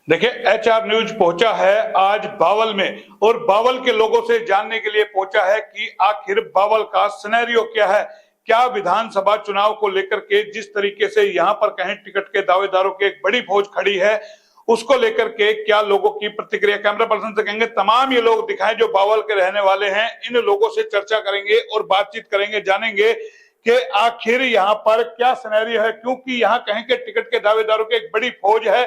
देखिए, HR news पहुंचा है आज बावल में और बावल के लोगों से जानने के लिए पहुंचा है कि आखिर बावल का सिनेरियो क्या है। क्या विधानसभा चुनाव को लेकर के जिस तरीके से यहाँ पर कहें टिकट के दावेदारों की एक बड़ी फौज खड़ी है, उसको लेकर के क्या लोगों की प्रतिक्रिया। कैमरा पर्सन से कहेंगे तमाम ये लोग दिखाएं जो बावल के रहने वाले हैं, इन लोगों से चर्चा करेंगे और बातचीत करेंगे, जानेंगे कि आखिर यहाँ पर क्या सिनेरियो है। क्योंकि यहाँ कहें कि टिकट के दावेदारों की एक बड़ी फौज है,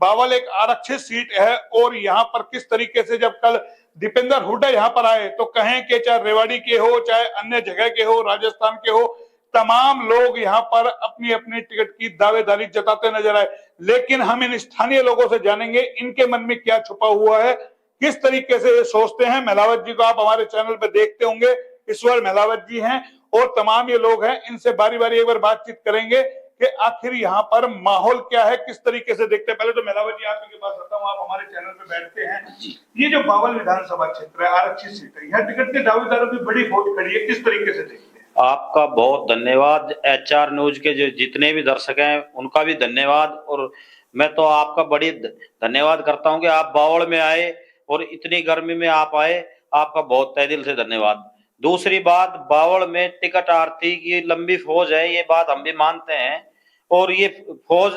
बावल एक आरक्षित सीट है और यहाँ पर किस तरीके से जब कल दीपेंद्र हुड्डा यहाँ पर आए तो कहें कि चाहे रेवाड़ी के हो चाहे अन्य जगह के हो, राजस्थान के हो, तमाम लोग यहाँ पर अपनी अपनी टिकट की दावेदारी जताते नजर आए। लेकिन हम इन स्थानीय लोगों से जानेंगे इनके मन में क्या छुपा हुआ है, किस तरीके से ये सोचते हैं। महिलावत जी को आप हमारे चैनल पर देखते होंगे, ईश्वर महिलावत जी हैं और तमाम ये लोग हैं, इनसे बारी बारी एक बार बातचीत करेंगे कि आखिर यहाँ पर माहौल क्या है, किस तरीके से देखते हैं। पहले तो महिलावत जी आपके पास आता हूँ, आप हमारे चैनल पे बैठते हैं। ये जो बावल विधानसभा क्षेत्र है, आरक्षित सीट है, यहाँ टिकट के दावेदारों की बड़ी फौज खड़ी है, किस तरीके से देखते हैं? आपका बहुत धन्यवाद। एचआर न्यूज के जो जितने भी दर्शक हैं उनका भी धन्यवाद। और मैं तो आपका बड़ी धन्यवाद करता हूं कि आप बावड़ में आए और इतनी गर्मी में आप आए, आपका बहुत तहे दिल से धन्यवाद। दूसरी बात, बावड़ में टिकट आरती की लंबी फौज है, ये बात हम भी मानते हैं। और ये फौज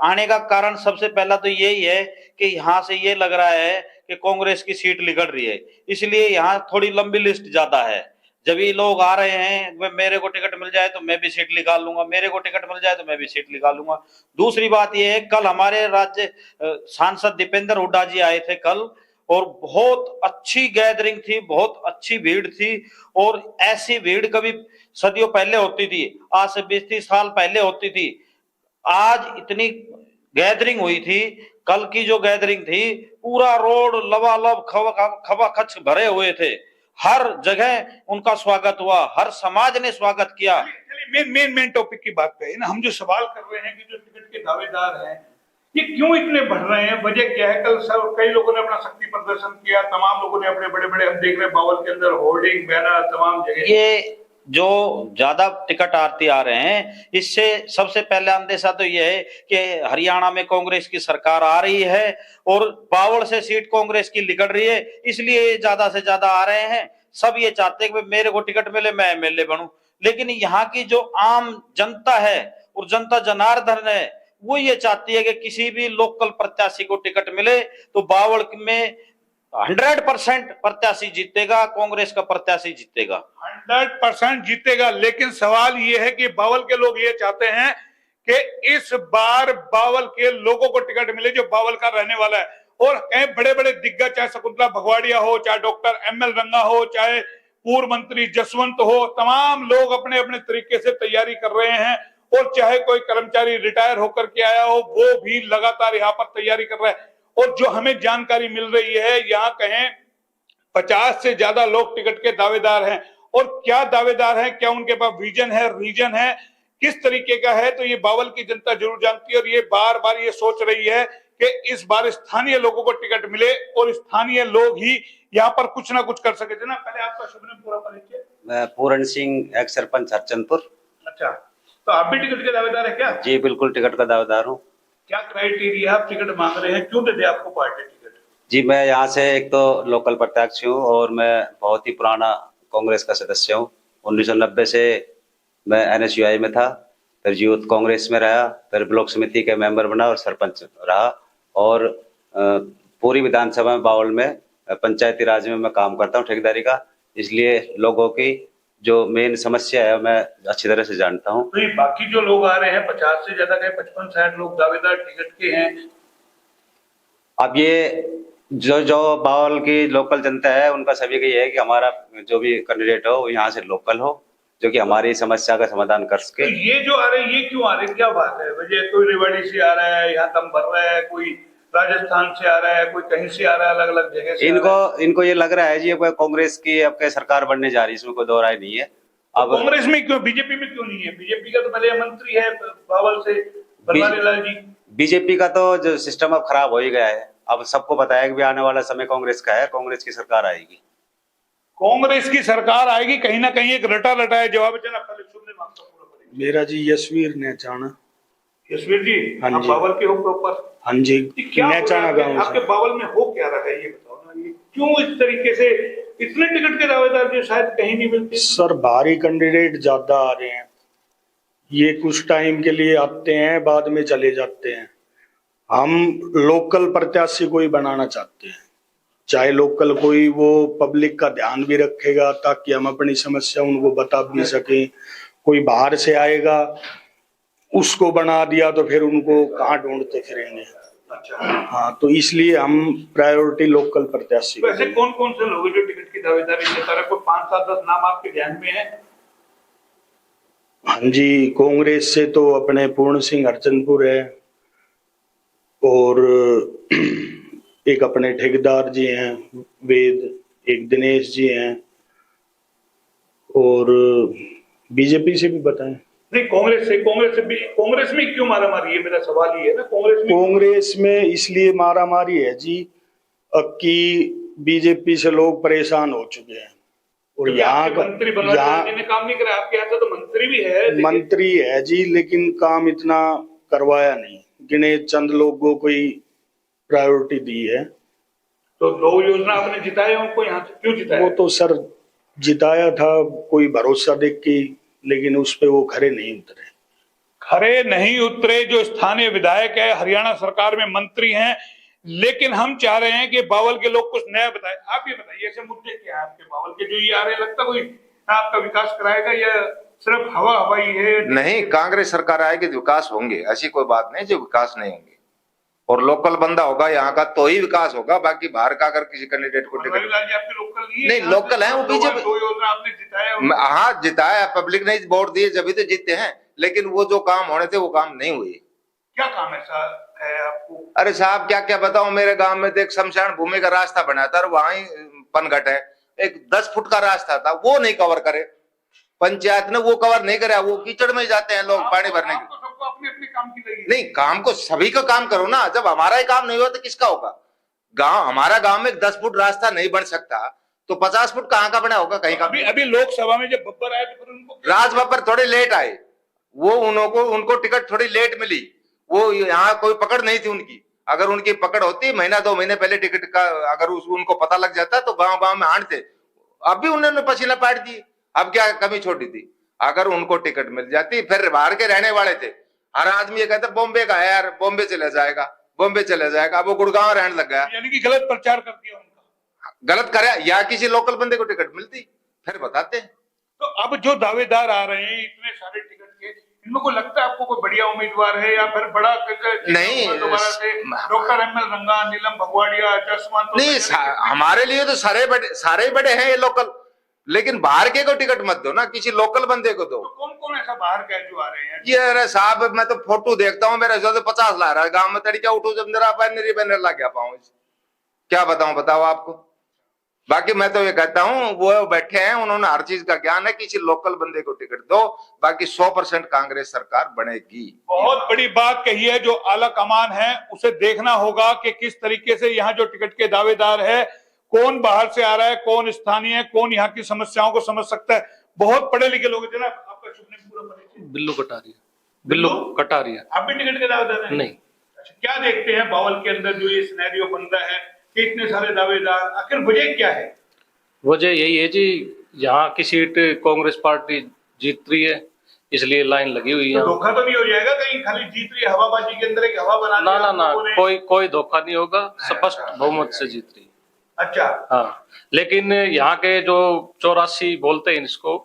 आने का कारण सबसे पहला तो यही है कि यहाँ से ये लग रहा है कि कांग्रेस की सीट निकल रही है, इसलिए यहाँ थोड़ी लंबी लिस्ट ज्यादा है। जब ये लोग आ रहे हैं, मेरे को टिकट मिल जाए तो मैं भी सीट निकाल लूंगा, मेरे को टिकट मिल जाए तो मैं भी सीट निकाल लूंगा। दूसरी बात यह है, कल हमारे राज्य सांसद दीपेंद्र हुड्डा जी आए थे कल, और बहुत अच्छी गैदरिंग थी, बहुत अच्छी भीड़ थी। और ऐसी भीड़ कभी सदियों पहले होती थी, आज से 20-30 साल पहले होती थी। आज इतनी गैदरिंग हुई थी, कल की जो गैदरिंग थी, पूरा रोड लबालब खचाखच भरे हुए थे। हर जगह उनका स्वागत हुआ, हर समाज ने स्वागत किया। मेन टॉपिक की बात करें ना, हम जो सवाल कर रहे हैं कि जो टिकट के दावेदार हैं ये क्यों इतने बढ़ रहे हैं, वजह क्या है? कल सब कई लोगों ने अपना शक्ति प्रदर्शन किया, तमाम लोगों ने अपने बड़े बड़े, हम देख रहे हैं बावल के अंदर होर्डिंग बैनर तमाम जगह। ये जो ज्यादा टिकट आरती आ रहे हैं, इससे सबसे पहले अंदेशा तो यह है कि हरियाणा में कांग्रेस की सरकार आ रही है और बावड़ से सीट कांग्रेस की निकल रही है, इसलिए ज्यादा से ज्यादा आ रहे हैं। सब ये चाहते हैं कि मेरे को टिकट मिले, मैं एमएलए बनूं। लेकिन यहाँ की जो आम जनता है और जनता जनार्दन है, वो ये चाहती है कि किसी भी लोकल प्रत्याशी को टिकट मिले तो बावड़ में 100% प्रत्याशी जीतेगा, कांग्रेस का प्रत्याशी जीतेगा, 100% जीतेगा। लेकिन सवाल ये है कि बावल के लोग ये चाहते हैं कि इस बार बावल के लोगों को टिकट मिले जो बावल का रहने वाला है। और कई बड़े बड़े दिग्गज, चाहे शकुंतला भगवाड़िया हो, चाहे डॉक्टर एमएल रंगा हो, चाहे पूर्व मंत्री जसवंत हो, तमाम लोग अपने अपने तरीके से तैयारी कर रहे हैं। और चाहे कोई कर्मचारी रिटायर होकर के आया हो, वो भी लगातार यहाँ पर तैयारी कर रहा है। और जो हमें जानकारी मिल रही है, यहाँ कहें 50 से ज्यादा लोग टिकट के दावेदार हैं। और क्या दावेदार हैं, क्या उनके पास विजन है, रीजन है, किस तरीके का है, तो ये बावल की जनता जरूर जानती है। और ये बार बार ये सोच रही है कि इस बार स्थानीय लोगों को टिकट मिले और स्थानीय लोग ही यहाँ पर कुछ ना कुछ कर सके। जना, पहले आपका शुभ नाम पूरा परिचय। मैं पूरण सिंह, एक्स सरपंच हरचंदपुर। अच्छा, तो आप भी टिकट के दावेदार है क्या? जी बिल्कुल, टिकट का दावेदार हूँ। क्या क्राइटेरिया, आप टिकट मांग रहे हैं, क्यों दे दे आपको पार्टी टिकट? जी, मैं यहाँ से एक तो लोकल प्रत्याशी हूँ और मैं बहुत ही पुराना कांग्रेस का सदस्य हूँ। 1990 से मैं एनएसयूआई में था, फिर यूथ कांग्रेस में रहा, फिर ब्लॉक समिति के मेंबर बना और सरपंच रहा। और पूरी विधानसभा में बावल में पंचायती राज में मैं काम करता हूँ, ठेकेदारी का। इसलिए लोगों की जो मेन समस्या है मैं अच्छी तरह से जानता हूँ। तो बाकी जो लोग आ रहे हैं 50 से ज्यादा, 55-60 लोग दावेदार टिकट के हैं। अब ये जो बावल की लोकल जनता है, उनका सभी का ये है कि हमारा जो भी कैंडिडेट हो वो यहाँ से लोकल हो, जो कि हमारी समस्या का समाधान कर सके। तो ये जो आ रहे हैं, ये क्यों आ रहे हैं, क्या बात है? वजह कोई रेवाड़ी से आ रहा है, यहाँ दम भर रहा है, कोई राजस्थान से आ रहा है, कोई कहीं से आ रहा है, अलग अलग जगह से। इनको ये लग रहा है जी, कांग्रेस की अब क्या सरकार बनने जा रही है, इसमें कोई दो राय नहीं है। अब कांग्रेस में क्यों, बीजेपी में क्यों नहीं है? बीजेपी का तो पहले मंत्री है बावल से बनवारी लाल जी। बीजेपी का तो जो सिस्टम अब खराब हो ही गया है। अब सबको पता है कि आने वाला समय कांग्रेस का है, कांग्रेस की सरकार आएगी। कांग्रेस की सरकार आएगी, कहीं ना कहीं एक रटा रटा है जवाब। जना, पहले सुनने मांगता हूं। मेरा जी यशवीर ने जाना। यशवीर जी, हाँ आप जी। बावल के हो प्रॉपर? हाँ जी, क्या नेचाना आपके, गाँव आपके से। बावल में हो क्या रहा है ये बताओ ना, ये क्यों इस तरीके से इतने टिकट के दावेदार जो शायद कहीं नहीं मिलते? सर बाहरी कैंडिडेट ज्यादा आ रहे हैं, ये कुछ टाइम के लिए आते हैं बाद में चले जाते हैं। हम लोकल प्रत्याशी कोई बनाना चाहते हैं, चाहे लोकल कोई, वो पब्लिक का ध्यान भी रखेगा ताकि हम अपनी समस्या उनको बता भी सकें। कोई बाहर से आएगा उसको बना दिया तो फिर उनको कहाँ ढूंढते फिरेंगे। अच्छा, हाँ, तो इसलिए हम प्रायोरिटी लोकल प्रत्याशी को वैसे देंगे। कौन कौन से लोग हैं जो टिकट की दावेदारी करता है? कोई 5-7-10 नाम आपके ध्यान में है? हाँ जी, कांग्रेस से तो अपने पूर्ण सिंह हरचंदपुर है, और एक अपने ठेकेदार जी हैं वेद, एक दिनेश जी हैं, और बीजेपी से भी बताएं। नहीं, कांग्रेस से भी, कांग्रेस में क्यों मारामारी है? मेरा सवाल ये है ना, कांग्रेस में इसलिए मारामारी है जी कि बीजेपी से लोग परेशान हो चुके हैं, और यहाँ मंत्री बनवाने काम नहीं करा आपके यहाँ से, तो मंत्री भी है, मंत्री है जी, लेकिन काम इतना करवाया नहीं, गिने चंद लोगों को ही प्रायोरिटी दी है। तो 2 योजना आपने जिताए, उनको यहाँ से क्यों जिताया? वो तो सर जिताया था कोई भरोसा देख के, लेकिन उस पे वो खरे नहीं उतरे। खरे नहीं उतरे जो स्थानीय विधायक है, हरियाणा सरकार में मंत्री हैं, लेकिन हम चाह रहे हैं कि बावल के लोग कुछ नया बताएं। आप ये बताइए, ऐसे मुद्दे क्या है आपके बावल के जो ये आ रहे, लगता कोई आपका विकास कराएगा या सिर्फ हवा हवाई है? नहीं, कांग्रेस सरकार आएगी तो विकास होंगे, ऐसी कोई बात नहीं जो विकास नहीं होंगे। और लोकल बंदा होगा यहाँ का तो ही विकास होगा, बाकी बाहर का अगर किसी कैंडिडेट को टिकट आपके लोकल नहीं, लोकल है वो बीजेपी। 2 योजना आपने जिताया, हाँ जिताया, पब्लिक ने वोट दिए जब तो जीते हैं, लेकिन वो जो काम होने थे वो काम नहीं हुए। क्या काम ऐसा है आपको? अरे साहब क्या क्या बताऊं, मेरे गांव में तो एक शमशान भूमि का रास्ता बना था, वहां ही पनघट है, एक 10 फुट का रास्ता था, वो नहीं कवर करे, पंचायत ने वो कवर नहीं करा, वो कीचड़ में जाते हैं लोग पानी भरने के। सबको अपने अपने काम की लगी। नहीं, काम को सभी का काम करो ना, जब हमारा ही काम नहीं हुआ तो किसका होगा? हमारा गांव में 10 फुट रास्ता नहीं बन सकता तो 50 फुट कहाँ का बना होगा? कहीं का। अभी लोकसभा में जब बब्बर आए तो फिर उनको राज बब्बर थोड़े लेट आए, वो उनको टिकट थोड़ी लेट मिली, वो यहाँ कोई पकड़ नहीं थी उनकी। अगर उनकी पकड़ होती महीना 2 महीने पहले टिकट का, अगर उनको पता लग जाता तो गांव गांव में आंट थे। अब भी उन्होंने पसीना पाट दी, अब क्या कमी छोड़ी थी? अगर उनको टिकट मिल जाती, फिर बाहर के रहने वाले थे, हर आदमी ये कहता बॉम्बे का है यार, बॉम्बे चले जाएगा, बॉम्बे चले जाएगा, अब वो गुड़गांव रहने लग गया। यानी कि गलत प्रचार कर दिया उनका। गलत करे, या किसी लोकल बंदे को टिकट मिलती फिर बताते हैं। तो अब जो दावेदार आ रहे हैं इतने सारे टिकट के, इनमें को लगता है आपको कोई बढ़िया उम्मीदवार है या फिर बड़ा नहीं, दोबारा से डॉक्टर एमएल रंगा, नीलम भगवाड़िया, चश्मान तो नहीं, हमारे लिए तो सारे बड़े हैं ये लोकल, लेकिन बाहर के को टिकट मत दो ना, किसी लोकल बंदे को दो। तो कौन कौन ऐसा बाहर का जो आ रहे हैं? ये अरे साहब, मैं तो फोटो देखता हूँ, मेरे जो 50 ला रहा है गांव में, तड़िया उठो जब मेरा बैनर लग गया पाऊं, क्या बताओ आपको। बाकी मैं तो ये कहता हूँ, वो बैठे हैं, उन्होंने हर चीज का ज्ञान है, किसी लोकल बंदे को टिकट दो, बाकी 100% कांग्रेस सरकार बनेगी। बहुत बड़ी बात कही है, जो आला कमान है उसे देखना होगा कि किस तरीके से यहाँ जो टिकट के दावेदार है, कौन बाहर से आ रहा है, कौन स्थानीय है, कौन यहाँ की समस्याओं को समझ सकता है। बहुत पढ़े लिखे लोग। जनाब आपका शुभ नाम पूरा परिचय? बिल्लू कटारिया। बिल्लू कटारिया। आप भी टिकट के दावेदार हैं? नहीं। अच्छा, क्या देखते हैं बावल के अंदर जो ये सिनेरियो बन रहा है कि इतने सारे दावेदार, आखिर वजह क्या है? वजह यही है जी, यहाँ की सीट कांग्रेस पार्टी जीत रही है, इसलिए लाइन लगी हुई है। तो धोखा तो नहीं हो जाएगा कहीं, खाली जीत रही है, हवाबाजी के अंदर एक हवा बना ना, कोई धोखा नहीं होगा, स्पष्ट बहुमत से जीत रही है। अच्छा, हाँ, लेकिन यहाँ के जो 84 बोलते हैं इसको,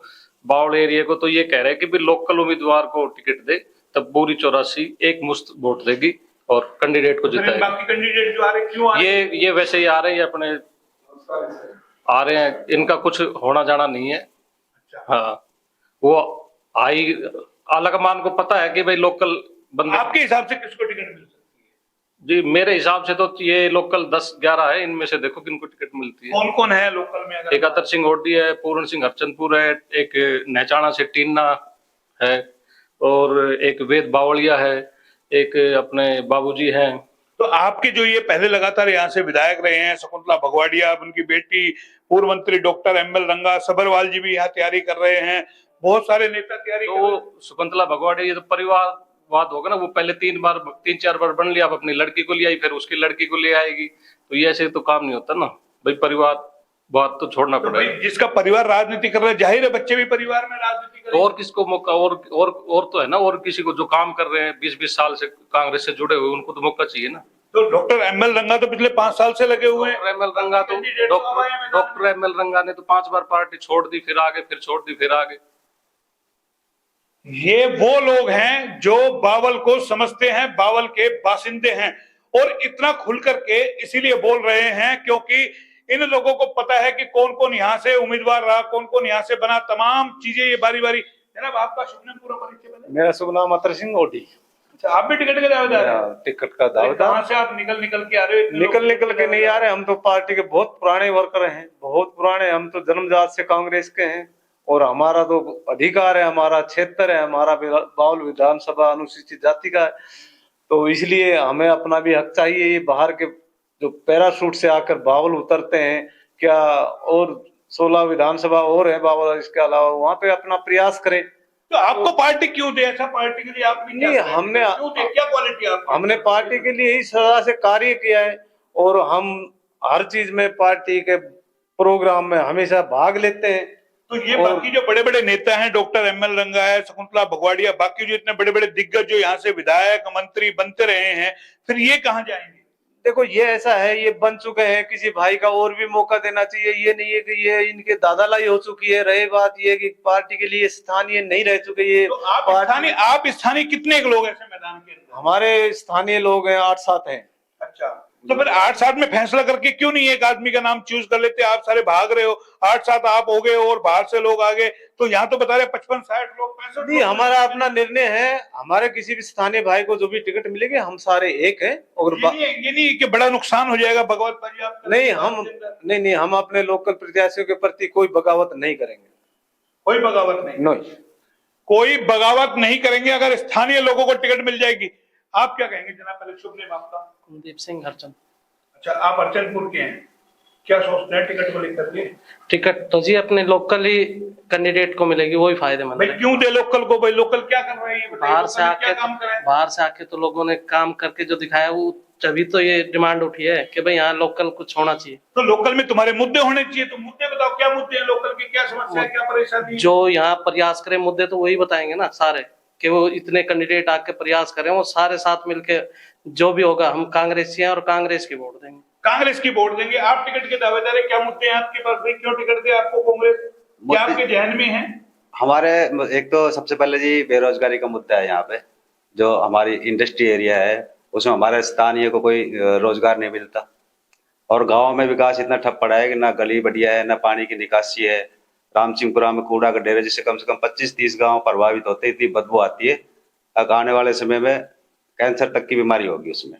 बावल एरिया को, तो ये कह रहे हैं कि भी लोकल उम्मीदवार को टिकट दे, तब पूरी 84 एक मुश्त वोट देगी और कैंडिडेट को जिताएगी। बाकी कैंडिडेट जो आ रहे क्यों आ रहे? ये वैसे ही आ रहे हैं, अपने आ रहे हैं, इनका कुछ होना जाना नहीं है। हाँ, वो आई आलकमान को पता है कि भाई लोकल बंदे। आपके हिसाब से किसको टिकट मिल सकती है? जी मेरे हिसाब से तो ये लोकल 10-11 है, इनमें से देखो किनको टिकट मिलती है। कौन कौन है लोकल में? एक अतर सिंह होडी है, पूर्ण सिंह हरचंदपुर है, एक नेचाना से टीना है, और एक वेद बावलिया है, एक अपने बाबूजी हैं। तो आपके जो ये पहले लगातार यहाँ से विधायक रहे हैं, शकुंतला भगवाड़िया, उनकी बेटी पूर्व मंत्री डॉक्टर एमएल रंगा, सबरवाल जी भी यहाँ तैयारी कर रहे हैं, बहुत सारे नेता तैयारी कर रहे हैं। तो शकुंतला भगवाड़िया ये तो परिवार वाद होगा ना, वो पहले 3-4 बार बन लिया, अब अपनी लड़की को ले आई, फिर उसकी लड़की को ले आएगी, तो ये ऐसे तो काम नहीं होता ना भाई। परिवार बात तो छोड़ना तो पड़ेगा। भाई जिसका परिवार राजनीति कर रहा है, जाहिर है बच्चे भी परिवार में राजनीति तो करेंगे। और किसको मौका, और तो है ना, और किसी को जो काम कर रहे हैं 20-20 साल से कांग्रेस से जुड़े हुए, उनको तो मौका चाहिए ना। तो डॉक्टर एमएल रंगा तो पिछले 5 साल से लगे हुए हैं। डॉक्टर एमएल रंगा ने तो 5 बार पार्टी छोड़ दी, फिर आगे, फिर छोड़ दी, फिर आगे। ये वो लोग हैं जो बावल को समझते हैं, बावल के बासिंदे हैं, और इतना खुल करके इसीलिए बोल रहे हैं क्योंकि इन लोगों को पता है कि कौन कौन यहाँ से उम्मीदवार रहा, कौन कौन यहाँ से बना, तमाम चीजें ये बारी बारी। जनाब आपका शुभ नाम पूरा परिचय बताएं। मेरा शुभ नाम अतर सिंह ओडी। अच्छा, आप भी टिकट के दावेदार हैं? टिकट का दावेदार। कहाँ से आप निकल के आ रहे हो? निकल के नहीं आ रहे, हम तो पार्टी के बहुत पुराने वर्कर हैं, बहुत पुराने। हम तो जन्मजात से कांग्रेस के हैं, और हमारा तो अधिकार है, हमारा क्षेत्र है, हमारा बावल विधानसभा अनुसूचित जाति का है, तो इसलिए हमें अपना भी हक चाहिए। ये बाहर के जो पैराशूट से आकर बावल उतरते हैं, क्या और 16 विधानसभा और है बावल, इसके अलावा वहां पे अपना प्रयास करें। तो आपको पार्टी क्यों दे? ऐसा पार्टी के लिए आपने नहीं, हमने क्या क्वालिटी आपकी? हमने पार्टी के लिए ही सदा से कार्य किया है, और हम हर चीज में पार्टी के प्रोग्राम में हमेशा भाग लेते हैं। तो ये बाकी जो बड़े बड़े नेता हैं, डॉक्टर एमएल रंगा है, शकुंतला भगवाड़िया, बाकी जो इतने बड़े बड़े दिग्गज जो यहाँ से विधायक मंत्री बनते रहे हैं, फिर ये कहाँ जाएंगे? देखो, ये ऐसा है, ये बन चुके हैं, किसी भाई का और भी मौका देना चाहिए। ये नहीं है कि ये इनके दादालाई हो चुकी है। रही बात ये कि पार्टी के लिए स्थानीय नहीं रह चुके ये। तो आप स्थानीय कितने लोग ऐसे मैदान के अंदर? हमारे स्थानीय लोग हैं 8-7 हैं। अच्छा, तो फिर 8-7 में फैसला करके क्यों नहीं एक आदमी का नाम चूज कर लेते? आप सारे भाग रहे हो, 8-7 आप हो गए और बाहर से लोग आ गए, तो यहाँ तो बता रहे 55-60 लोग, 65 नहीं, हमारा अपना निर्णय है। हमारे किसी भी स्थानीय भाई को जो भी टिकट मिलेगी, हम सारे एक हैं। और ये नहीं कि बड़ा नुकसान हो जाएगा भगवत भाजी आपका? नहीं, हम अपने लोकल प्रत्याशियों के प्रति कोई बगावत नहीं करेंगे। कोई बगावत नहीं? नहीं, कोई बगावत नहीं करेंगे अगर स्थानीय लोगों को टिकट मिल जाएगी। आप क्या कहेंगे जनाब? पहले शुभ नाम आपका? कुलदीप सिंह हरचंद। अच्छा, आप अर्चनपुर के हैं, क्या सोचते हैं टिकट को लेकर के? टिकट तो जी अपने लोकल ही कैंडिडेट को मिलेगी, वही फायदेमंद भाई है। क्यों दे लोकल को? भाई लोकल क्या कर रहे हैं ये बताइए? बाहर से लोकल क्या आके काम कर रहे हैं? बाहर से आके तो लोगों ने काम करके जो दिखाया, वो तभी तो ये डिमांड उठी है कि भाई यहाँ लोकल कुछ होना चाहिए। तो लोकल में तुम्हारे मुद्दे होने चाहिए, तो मुद्दे बताओ, क्या मुद्दे हैं लोकल के? क्या समस्या है, क्या परेशानी है? जो यहाँ प्रयास करें मुद्दे, तो वही बताएंगे ना सारे, कि वो इतने कैंडिडेट आके प्रयास करें, वो सारे साथ मिलके जो भी होगा, हम कांग्रेसी हैं और कांग्रेस की वोट देंगे। कांग्रेस की वोट देंगे। आप टिकट के दावेदार है, क्या मुद्दे हैं आपके पास? भाई क्यों टिकट दे आपको कांग्रेस? क्या आपके जहन में है? हमारे एक तो सबसे पहले जी बेरोजगारी का मुद्दा है। यहाँ पे जो हमारी इंडस्ट्री एरिया है, उसमें हमारे स्थानीय को कोई रोजगार नहीं मिलता, और गांव में विकास इतना ठप पड़ा है कि ना गली बढ़िया है, ना पानी की निकासी है। रामसिंहपुरा में कूड़ा का डेरे, जिससे कम से कम 25-30 गांव प्रभावित होते हैं, इतनी बदबू आती है। अब आने वाले समय में कैंसर तक की बीमारी होगी उसमें।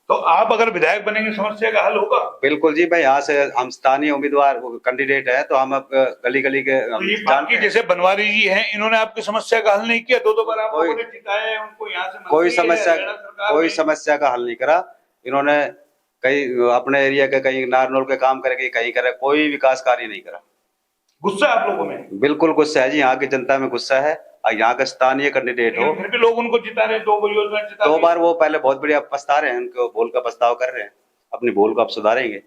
तो आप अगर विधायक बनेंगे, समस्या का हल होगा? बिल्कुल जी भाई, यहाँ से हम स्थानीय उम्मीदवार कैंडिडेट है, तो हम अब गली गली के तो ये बाकी जैसे बनवारी जी हैं, इन्होंने आपकी समस्या का हल नहीं किया? 2 बार आप लोगों ने जिताया है उनको, यहाँ से कोई समस्या का हल नहीं करा इन्होंने। कई अपने एरिया के कहीं नारनौल के काम करेंगे, कहीं करे, कोई विकास कार्य नहीं करा। गुस्सा है आप लोगों में? बिल्कुल गुस्सा है जी, यहाँ की जनता में गुस्सा है। और यहाँ का स्थानीय कैंडिडेट हो, फिर भी लोग उनको जिता रहे, 2 योजना जिता 2 बार वो पहले बहुत बढ़िया पछता रहे हैं, उनको भूल का पछतावा कर रहे हैं। अपनी भूल को आप सुधारेंगे,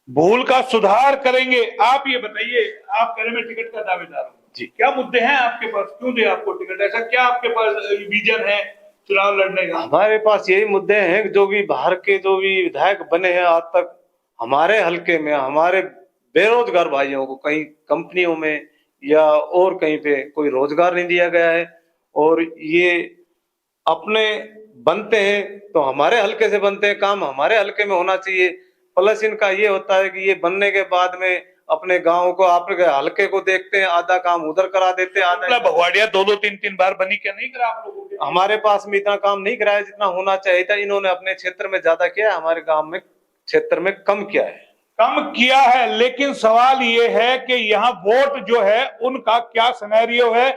भूल का सुधार करेंगे। आप ये बताइए, आप कह रहे मैं टिकट का दावेदार हूँ जी, क्या मुद्दे हैं आपके पास? क्यों दे आपको टिकट? ऐसा क्या आपके पास विजन है चुनाव लड़ने का? हमारे पास यही मुद्दे हैं। जो भी बाहर के जो भी विधायक बने हैं आज तक, हमारे हलके में हमारे बेरोजगार भाइयों को कहीं कंपनियों में या और कहीं पे कोई रोजगार नहीं दिया गया है। और ये अपने बनते हैं तो हमारे हलके से बनते हैं, काम हमारे हलके में होना चाहिए। प्लस इनका ये होता है कि ये बनने के बाद में अपने गांव को, आपके हलके को देखते हैं, आधा काम उधर करा देते हैं, आधा। भगवाड़िया 2-3 बार बनी, क्या नहीं करा आप लोगों के? हमारे पास में इतना काम नहीं कराया जितना होना चाहिए था। इन्होंने अपने क्षेत्र में ज्यादा किया, हमारे गांव में क्षेत्र में कम किया है। कम किया है, लेकिन सवाल ये है कि यहाँ वोट जो है उनका क्या सिनेरियो है,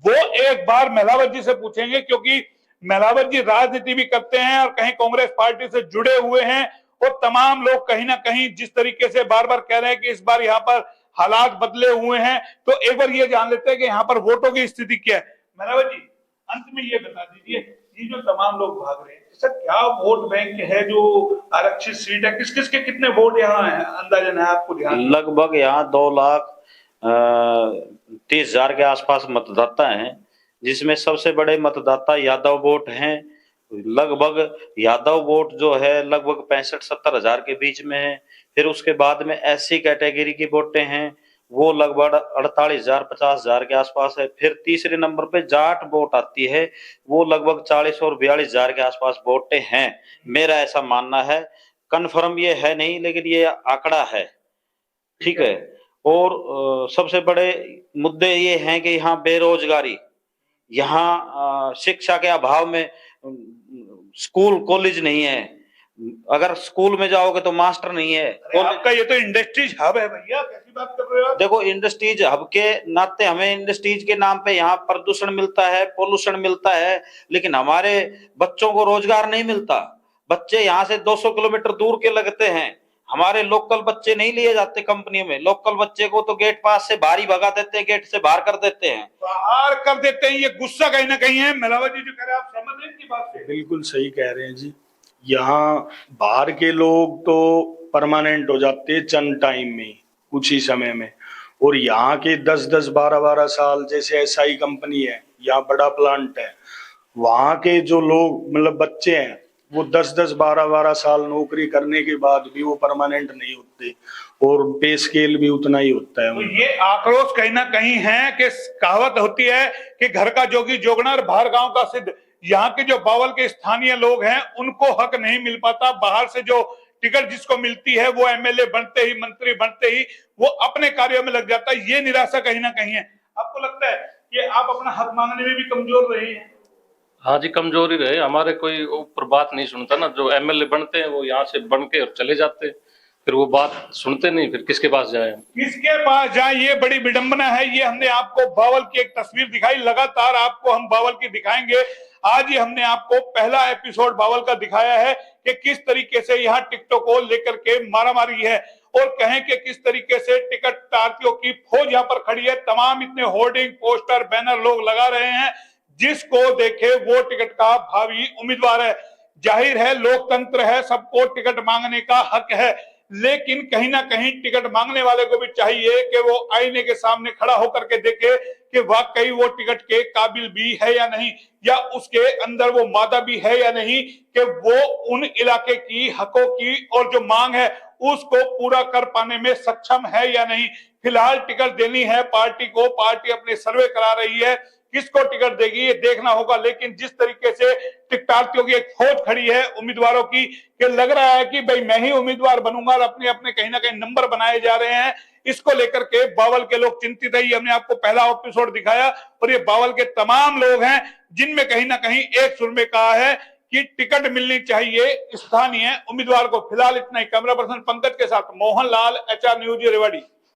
वो एक बार महिलावत जी से पूछेंगे, क्योंकि महिलावत जी राजनीति भी करते हैं और कहीं कांग्रेस पार्टी से जुड़े हुए हैं। और तमाम लोग कहीं ना कहीं जिस तरीके से बार बार कह रहे हैं कि इस बार यहाँ पर हालात बदले हुए हैं, तो एक बार ये जान लेते हैं कि यहाँ पर वोटों की स्थिति क्या है। महिलावत जी, अंत में ये बता दीजिए, ये जो तमाम लोग भाग रहे हैं, सर क्या वोट बैंक है जो आरक्षित सीट है, किस किस के कितने वोट यहाँ है, अंदाजन है आपको ध्यान? लगभग यहाँ 2,30,000 के आसपास मतदाता हैं, जिसमें सबसे बड़े मतदाता यादव वोट हैं। लगभग यादव वोट जो है लगभग 65-70 हजार के बीच में है। फिर उसके बाद में SC कैटेगरी की वोटें हैं, वो लगभग 48,000-50,000 के आसपास है। फिर तीसरे नंबर पे जाट वोट आती है, वो लगभग 40 और 42,000 के आसपास वोटें हैं। मेरा ऐसा मानना है, कन्फर्म ये है नहीं, लेकिन ये आंकड़ा है, ठीक है। और सबसे बड़े मुद्दे ये हैं कि यहाँ बेरोजगारी, यहाँ शिक्षा के अभाव में स्कूल कॉलेज नहीं है। अगर स्कूल में जाओगे तो मास्टर नहीं है। आपका ये तो इंडस्ट्रीज हब है भैया, कैसी बात कर रहे हो आप? देखो, इंडस्ट्रीज हब के नाते हमें इंडस्ट्रीज के नाम पे यहाँ प्रदूषण मिलता है, पोल्यूशन मिलता है, लेकिन हमारे बच्चों को रोजगार नहीं मिलता। बच्चे यहाँ से 200 किलोमीटर दूर के लगते हैं। हमारे लोकल बच्चे नहीं लिए जाते कंपनियों में। लोकल बच्चे को तो गेट पास से बाहर ही भगा देते हैं, गेट से बाहर कर देते हैं, बाहर कर देते हैं। ये गुस्सा कहीं ना कहीं है। मेलावा जी जो कह रहे हैं, आप सहमत हैं इनकी बात से? बिल्कुल सही कह रहे हैं जी। यहाँ बाहर के लोग तो परमानेंट हो जाते हैं चंद टाइम में, कुछ ही समय में, और यहाँ के 10-10, 12-12 साल, जैसे SI कंपनी है, यहाँ बड़ा प्लांट है, वहाँ के जो लोग मतलब बच्चे हैं, वो 10-10, 12-12 साल नौकरी करने के बाद भी वो परमानेंट नहीं होते, और पे स्केल भी उतना ही होता है। तो ये आक्रोश कहीं ना कहीं है कि कहावत होती है कि घर का जोगी जोगना और बाहर गांव का सिद्ध। यहाँ के जो बावल के स्थानीय लोग हैं, उनको हक नहीं मिल पाता। बाहर से जो टिकट जिसको मिलती है, वो MLA बनते ही, मंत्री बनते ही वो अपने कार्यों में लग जाता है। ये निराशा कहीं ना कहीं है। आपको लगता है कि आप अपना हक मांगने में भी कमजोर रहे हैं? हाँ जी, कमजोरी रहे। हमारे कोई ऊपर बात नहीं सुनता ना। जो MLA बनते हैं वो यहाँ से बन के और चले जाते हैं, फिर वो बात सुनते नहीं, फिर किसके पास जाए? किसके पास जाए, ये बड़ी विडंबना है। ये हमने आपको बावल की एक तस्वीर दिखाई, लगातार आपको हम बावल की दिखाएंगे। आज ही हमने आपको पहला एपिसोड बावल का दिखाया है कि किस तरीके से यहाँ टिकटों को लेकर के मारामारी है, और कहें कि किस तरीके से टिकट तारतियों की फौज यहाँ पर खड़ी है। तमाम इतने होर्डिंग, पोस्टर, बैनर लोग लगा रहे हैं, जिसको देखे वो टिकट का भावी उम्मीदवार है। जाहिर है, लोकतंत्र है, सबको टिकट मांगने का हक है, लेकिन कहीं ना कहीं टिकट मांगने वाले को भी चाहिए कि वो आईने के सामने खड़ा होकर के देखे कि वाकई वो टिकट के काबिल भी है या नहीं, या उसके अंदर वो मादा भी है या नहीं, कि वो उन इलाके की हकों की और जो मांग है उसको पूरा कर पाने में सक्षम है या नहीं। फिलहाल टिकट देनी है पार्टी को, पार्टी अपने सर्वे करा रही है, किसको टिकट देगी ये देखना होगा। लेकिन जिस तरीके से टिकटार्थियों की एक फौज खड़ी है उम्मीदवारों की, कि लग रहा है कि भाई मैं ही उम्मीदवार बनूंगा, और अपने अपने कहीं ना कहीं नंबर बनाए जा रहे हैं, इसको लेकर के बावल के लोग चिंतित है। हमने आपको पहला एपिसोड दिखाया, और ये बावल के तमाम लोग हैं जिनमें कहीं ना कहीं एक सुर में कहा है कि टिकट मिलनी चाहिए स्थानीय उम्मीदवार को। फिलहाल इतना ही। कैमरा पर्सन पंकज के साथ मोहन लाल, HR न्यूज, रेवाड़ी।